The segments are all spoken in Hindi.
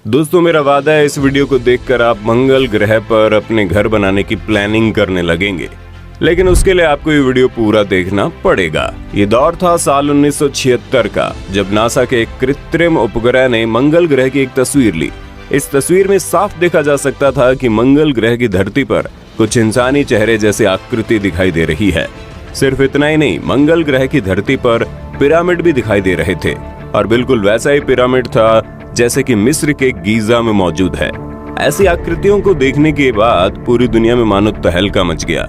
दोस्तों, मेरा वादा है इस वीडियो को देखकर आप मंगल ग्रह पर अपने घर बनाने की प्लानिंग करने लगेंगे, लेकिन उसके लिए आपको ये वीडियो पूरा देखना पड़ेगा। ये दौर था साल 1976 का, जब नासा के एक कृत्रिम उपग्रह ने मंगल ग्रह की एक तस्वीर ली। इस तस्वीर में साफ देखा जा सकता था कि मंगल ग्रह की धरती पर कुछ इंसानी चेहरे जैसी आकृति दिखाई दे रही है। सिर्फ इतना ही नहीं, मंगल ग्रह की धरती पर पिरामिड भी दिखाई दे रहे थे, और बिल्कुल वैसा ही पिरामिड था जैसे कि मिस्र के गीजा में मौजूद है। ऐसी आकृतियों को देखने के बाद पूरी दुनिया में मानो तहलका मच गया।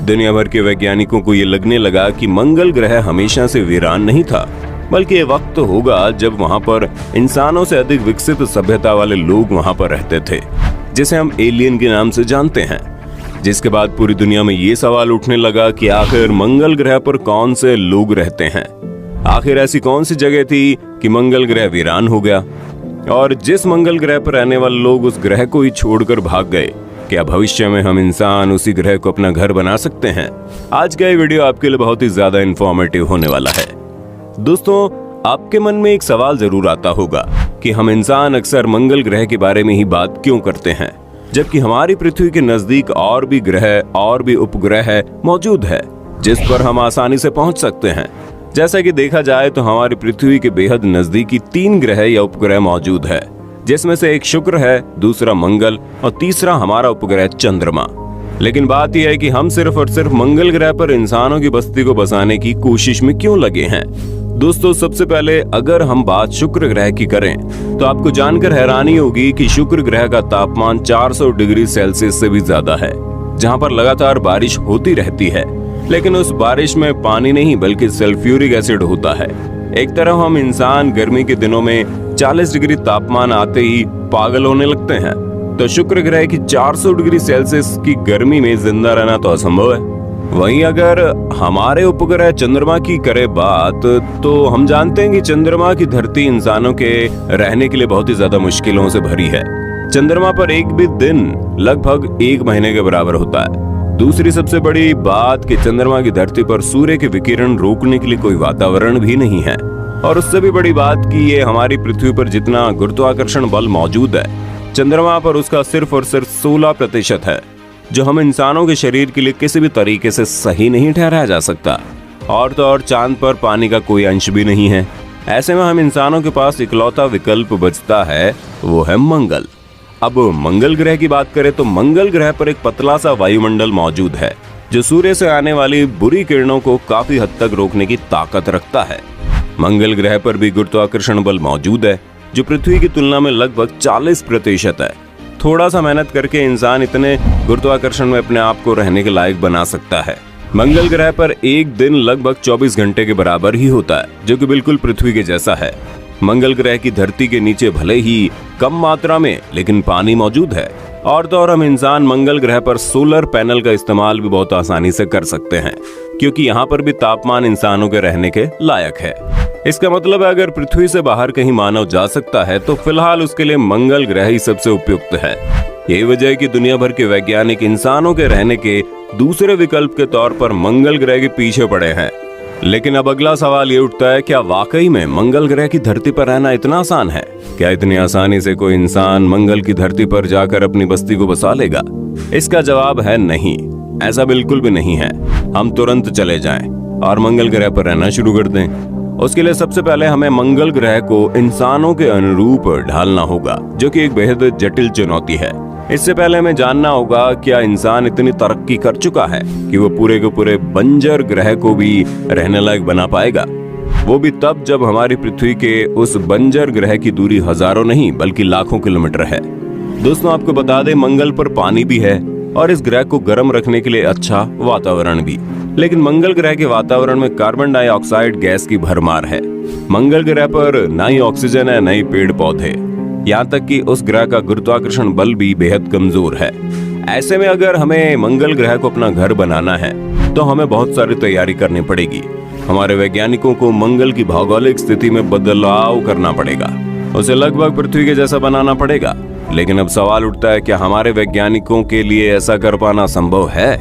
दुनिया भर के वैज्ञानिकों को ये लगने लगा कि मंगल ग्रह हमेशा से वीरान नहीं था, बल्कि ये वक्त होगा जब वहां पर इंसानों से अधिक विकसित सभ्यता वाले लोग वहां पर रहते थे, जिसे हम एलियन के नाम से जानते हैं। जिसके बाद पूरी दुनिया में ये सवाल उठने लगा कि आखिर मंगल ग्रह पर कौन से लोग रहते हैं। आखिर ऐसी कौन सी जगह थी कि मंगल ग्रह वीरान हो गया, और जिस मंगल ग्रह पर रहने वाले लोग उस ग्रह को ही छोड़कर भाग गए। क्या भविष्य में हम इंसान उसी ग्रह को अपना घर बना सकते हैं? आज का ये वीडियो आपके लिए बहुत ही ज्यादा इंफॉर्मेटिव होने वाला है। दोस्तों, आपके मन में एक सवाल जरूर आता होगा कि हम इंसान अक्सर मंगल ग्रह के बारे में ही बात क्यों करते हैं, जबकि हमारी पृथ्वी के नजदीक और भी ग्रह और भी उपग्रह मौजूद है जिस पर हम आसानी से पहुंच सकते हैं। जैसा कि देखा जाए तो हमारी पृथ्वी के बेहद नजदीकी 3 ग्रह या उपग्रह मौजूद है, जिसमें से एक शुक्र है, दूसरा मंगल और तीसरा हमारा उपग्रह चंद्रमा। लेकिन बात यह है कि हम सिर्फ और सिर्फ मंगल ग्रह पर इंसानों की बस्ती को बसाने की कोशिश में क्यों लगे हैं। दोस्तों, सबसे पहले अगर हम बात शुक्र ग्रह की करें तो आपको जानकर हैरानी होगी कि शुक्र ग्रह का तापमान 400 डिग्री सेल्सियस से भी ज्यादा है, जहां पर लगातार बारिश होती रहती है। लेकिन उस बारिश में पानी नहीं बल्कि सल्फ्यूरिक एसिड होता है। एक तरफ हम इंसान गर्मी के दिनों में 40 डिग्री तापमान आते ही पागल होने लगते हैं, तो शुक्र ग्रह की 400 डिग्री सेल्सियस की गर्मी में जिंदा रहना तो असंभव है। वहीं अगर हमारे उपग्रह चंद्रमा की करे बात, तो हम जानते हैं कि चंद्रमा की धरती इंसानों के रहने के लिए बहुत ही ज्यादा मुश्किलों से भरी है। चंद्रमा पर एक भी दिन लगभग 1 महीने के बराबर होता है। दूसरी सबसे बड़ी बात कि चंद्रमा की धरती पर सूर्य के विकिरण रोकने के लिए कोई वातावरण भी नहीं है, और उससे भी बड़ी बात कि ये हमारी पृथ्वी पर जितना गुरुत्वाकर्षण बल मौजूद है, चंद्रमा पर उसका सिर्फ और सिर्फ 16% है, जो हम इंसानों के शरीर के लिए किसी भी तरीके से सही नहीं ठहराया जा सकता। और तो और चांद पर पानी का कोई अंश भी नहीं है। ऐसे में हम इंसानों के पास इकलौता विकल्प बचता है, वो है मंगल। अब मंगल ग्रह की बात करें तो मंगल ग्रह पर एक पतला सा वायुमंडल मौजूद है, जो सूर्य से आने वाली बुरी किरणों को काफी हद तक रोकने की ताकत रखता है। मंगल ग्रह पर भी गुरुत्वाकर्षण बल मौजूद है, जो पृथ्वी की तुलना में लगभग 40% है। थोड़ा सा मेहनत करके इंसान इतने गुरुत्वाकर्षण में अपने आप को रहने के लायक बना सकता है। मंगल ग्रह पर एक दिन लगभग 24 घंटे के बराबर ही होता है, जो कि बिल्कुल पृथ्वी के जैसा है। मंगल ग्रह की धरती के नीचे भले ही कम मात्रा में लेकिन पानी मौजूद है, और तो और हम इंसान मंगल ग्रह पर सोलर पैनल का इस्तेमाल भी बहुत आसानी से कर सकते हैं, क्योंकि यहाँ पर भी तापमान इंसानों के रहने के लायक है। इसका मतलब है अगर पृथ्वी से बाहर कहीं मानव जा सकता है तो फिलहाल उसके लिए मंगल ग्रह ही सबसे उपयुक्त है। यही वजह है कि दुनिया भर के वैज्ञानिक इंसानों के रहने के दूसरे विकल्प के तौर पर मंगल ग्रह के पीछे पड़े हैं। लेकिन अब अगला सवाल ये उठता है, क्या वाकई में मंगल ग्रह की धरती पर रहना इतना आसान है? क्या इतनी आसानी से कोई इंसान मंगल की धरती पर जाकर अपनी बस्ती को बसा लेगा? इसका जवाब है नहीं, ऐसा बिल्कुल भी नहीं है। हम तुरंत चले जाएं और मंगल ग्रह पर रहना शुरू कर दें। उसके लिए सबसे पहले हमें मंगल ग्रह को इंसानों के अनुरूप ढालना होगा, जो कि एक बेहद जटिल चुनौती है। इससे पहले हमें जानना होगा क्या इंसान इतनी तरक्की कर चुका है कि वो पूरे के पूरे बंजर ग्रह को भी रहने लायक बना पाएगा। वो भी तब जब हमारी पृथ्वी के उस बंजर ग्रह की दूरी हजारों नहीं बल्कि लाखों किलोमीटर है। दोस्तों, आपको बता दें, मंगल पर पानी भी है और इस ग्रह को गर्म रखने के लिए अच्छा वातावरण भी। लेकिन मंगल ग्रह के वातावरण में कार्बन डाइऑक्साइड गैस की भरमार है। मंगल ग्रह पर न ही ऑक्सीजन है, न ही पेड़ पौधे। यहाँ तक कि उस ग्रह का गुरुत्वाकर्षण बल भी बेहद कमजोर है। ऐसे में अगर हमें मंगल ग्रह को अपना घर बनाना है तो हमें बहुत सारी तैयारी करनी पड़ेगी। हमारे वैज्ञानिकों को मंगल की भौगोलिक स्थिति में बदलाव करना पड़ेगा, उसे लगभग पृथ्वी के जैसा बनाना पड़ेगा। लेकिन अब सवाल उठता है, क्या हमारे वैज्ञानिकों के लिए ऐसा कर पाना संभव है?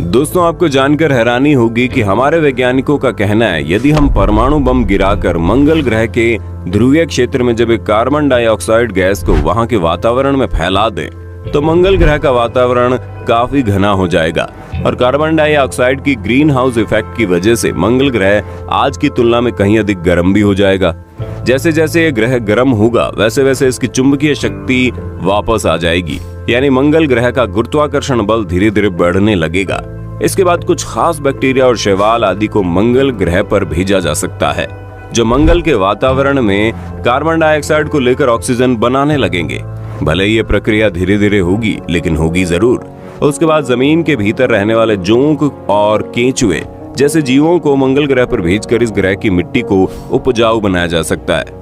दोस्तों, आपको जानकर हैरानी होगी कि हमारे वैज्ञानिकों का कहना है यदि हम परमाणु बम गिराकर मंगल ग्रह के ध्रुवीय क्षेत्र में जब एक कार्बन डाइऑक्साइड गैस को वहां के वातावरण में फैला दें तो मंगल ग्रह का वातावरण काफी घना हो जाएगा और कार्बन डाइऑक्साइड की ग्रीन हाउस इफेक्ट की वजह से मंगल ग्रह आज की तुलना में कहीं अधिक गर्म भी हो जाएगा। जैसे जैसे ये ग्रह गर्म होगा वैसे वैसे इसकी चुंबकीय शक्ति वापस आ जाएगी, यानी मंगल ग्रह का गुरुत्वाकर्षण बल धीरे धीरे बढ़ने लगेगा। इसके बाद कुछ खास बैक्टीरिया और शैवाल आदि को मंगल ग्रह पर भेजा जा सकता है जो मंगल के वातावरण में कार्बन डाइऑक्साइड को लेकर ऑक्सीजन बनाने लगेंगे। भले ये प्रक्रिया धीरे धीरे होगी लेकिन होगी जरूर। उसके बाद जमीन के भीतर रहने वाले जोंक और केंचुए जैसे जीवों को मंगल ग्रह पर भेजकर इस ग्रह की मिट्टी को उपजाऊ बनाया जा सकता है।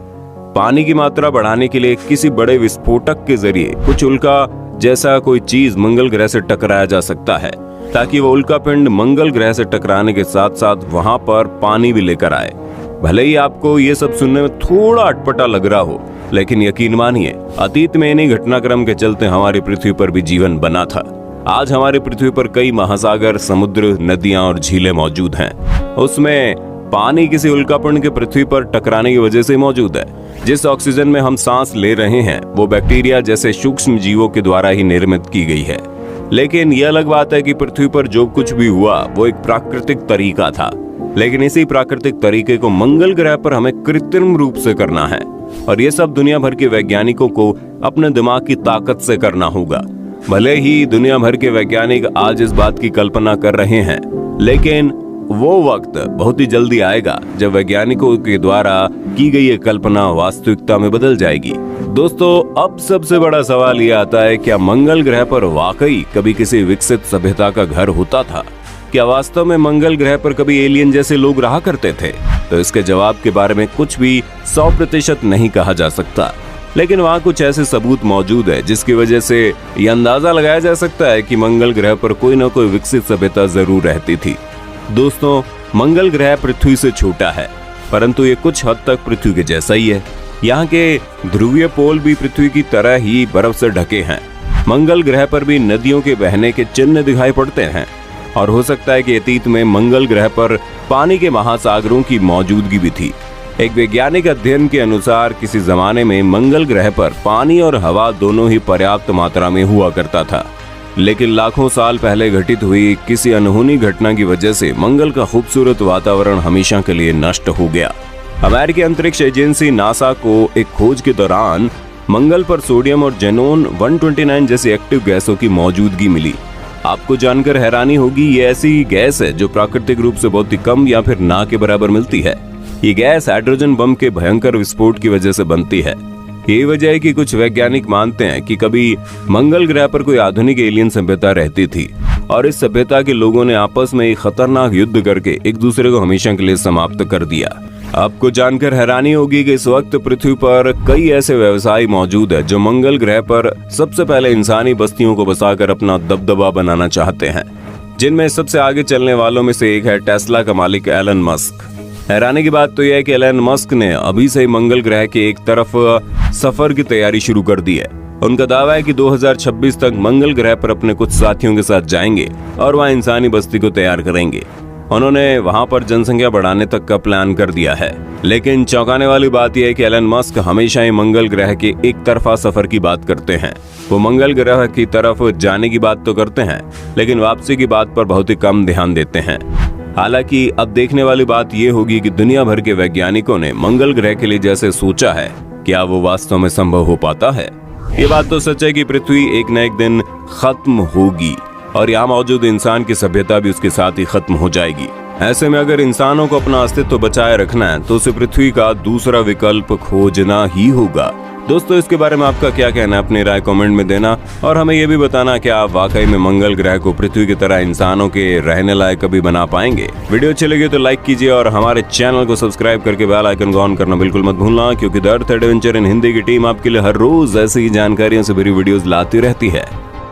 पानी की मात्रा बढ़ाने के लिए किसी बड़े विस्फोटक के जरिए कुछ उल्का जैसा कोई चीज मंगल ग्रह से टकराया जा सकता है ताकि वो उल्का पिंड मंगल ग्रह से टकराने के साथ साथ वहां पर पानी भी लेकर आए। भले ही आपको ये सब सुनने में थोड़ा अटपटा लग रहा हो, लेकिन यकीन मानिए अतीत में इन्हीं घटनाक्रम के चलते हमारी पृथ्वी पर भी जीवन बना था। आज हमारी पृथ्वी पर कई महासागर, समुद्र, नदियां और झीलें मौजूद हैं। उसमें पानी किसी उल्कापिंड के पृथ्वी पर टकराने की वजह से मौजूद है। जिस ऑक्सीजन में हम सांस ले रहे हैं वो बैक्टीरिया जैसे सूक्ष्म जीवों के द्वारा ही निर्मित की गई है। लेकिन यह अलग बात है कि पृथ्वी पर जो कुछ भी हुआ वो एक प्राकृतिक तरीका था, लेकिन इसी प्राकृतिक तरीके को मंगल ग्रह पर हमें कृत्रिम रूप से करना है और ये सब दुनिया भर के वैज्ञानिकों को अपने दिमाग की ताकत से करना होगा। भले ही दुनिया भर के वैज्ञानिक आज इस बात की कल्पना कर रहे हैं, लेकिन वो वक्त बहुत ही जल्दी आएगा जब वैज्ञानिकों के द्वारा की गई ये कल्पना वास्तविकता में बदल जाएगी। दोस्तों, अब सबसे बड़ा सवाल ये आता है, क्या मंगल ग्रह पर वाकई कभी किसी विकसित सभ्यता का घर होता था? क्या वास्तव में मंगल ग्रह पर कभी एलियन जैसे लोग रहा करते थे? तो इसके जवाब के बारे में कुछ भी 100% नहीं कहा जा सकता, लेकिन वहाँ कुछ ऐसे सबूत मौजूद है जिसकी वजह से यह अंदाजा लगाया जा सकता है कि मंगल ग्रह पर कोई न कोई विकसित सभ्यता जरूर रहती थी। दोस्तों, मंगल ग्रह पृथ्वी से छोटा है, परंतु ये कुछ हद तक पृथ्वी के जैसा ही है। यहाँ के ध्रुवीय पोल भी पृथ्वी की तरह ही बर्फ से ढके हैं। मंगल ग्रह पर भी नदियों के बहने के चिन्ह दिखाई पड़ते हैं और हो सकता है कि अतीत में मंगल ग्रह पर पानी के महासागरों की मौजूदगी भी थी। एक वैज्ञानिक अध्ययन के अनुसार किसी जमाने में मंगल ग्रह पर पानी और हवा दोनों ही पर्याप्त मात्रा में हुआ करता था, लेकिन लाखों साल पहले घटित हुई किसी अनहोनी घटना की वजह से मंगल का खूबसूरत वातावरण हमेशा के लिए नष्ट हो गया। अमेरिकी अंतरिक्ष एजेंसी नासा को एक खोज के दौरान मंगल पर सोडियम और जेनोन 129 जैसी एक्टिव गैसों की मौजूदगी मिली। आपको जानकर हैरानी होगी, ये ऐसी गैस है जो प्राकृतिक रूप से बहुत ही कम या फिर ना के बराबर मिलती है। ये गैस हाइड्रोजन बम के भयंकर विस्फोट की वजह से बनती है। यही वजह है कि कुछ वैज्ञानिक मानते हैं कि कभी मंगल ग्रह पर कोई आधुनिक एलियन सभ्यता रहती थी और इस सभ्यता के लोगों ने आपस में एक खतरनाक युद्ध करके एक दूसरे को हमेशा के लिए समाप्त कर दिया। आपको जानकर हैरानी होगी कि इस वक्त पृथ्वी पर कई ऐसे व्यवसायी मौजूद है जो मंगल ग्रह पर सबसे पहले इंसानी बस्तियों को बसाकर अपना दबदबा बनाना चाहते हैं, जिनमें सबसे आगे चलने वालों में से एक है टेस्ला का मालिक एलन मस्क। हैरानी की बात तो यह है कि एलन मस्क ने अभी से ही मंगल ग्रह के एक तरफ सफर की तैयारी शुरू कर दी है। उनका दावा है कि 2026 तक मंगल ग्रह पर अपने कुछ साथियों के साथ जाएंगे और वहां इंसानी बस्ती को तैयार करेंगे। उन्होंने वहां पर जनसंख्या बढ़ाने तक का प्लान कर दिया है। लेकिन चौंकाने वाली बात यह है कि एलन मस्क हमेशा ही मंगल ग्रह के एक तरफा सफर की बात करते हैं। वो मंगल ग्रह की तरफ जाने की बात तो करते हैं, लेकिन वापसी की बात पर बहुत ही कम ध्यान देते हैं। हालांकि अब देखने वाली बात यह होगी कि दुनिया भर के वैज्ञानिकों ने मंगल ग्रह के लिए जैसे सोचा है, क्या वो वास्तव में संभव हो पाता है? ये बात तो सच है कि पृथ्वी एक न एक दिन खत्म होगी और यहाँ मौजूद इंसान की सभ्यता भी उसके साथ ही खत्म हो जाएगी। ऐसे में अगर इंसानों को अपना अस्तित्व बचाए रखना है तो उसे पृथ्वी का दूसरा विकल्प खोजना ही होगा। दोस्तों, इसके बारे में आपका क्या कहना है? अपनी राय कमेंट में देना और हमें यह भी बताना कि आप वाकई में मंगल ग्रह को पृथ्वी की तरह इंसानों के रहने लायक कभी बना पाएंगे। वीडियो अच्छी लगी तो लाइक कीजिए और हमारे चैनल को सब्सक्राइब करके बेल आइकन को ऑन करना बिल्कुल मत भूलना, क्योंकि the earth adventure in Hindi की टीम आपके लिए हर रोज ऐसी ही जानकारियों से भरी वीडियोस लाती रहती है।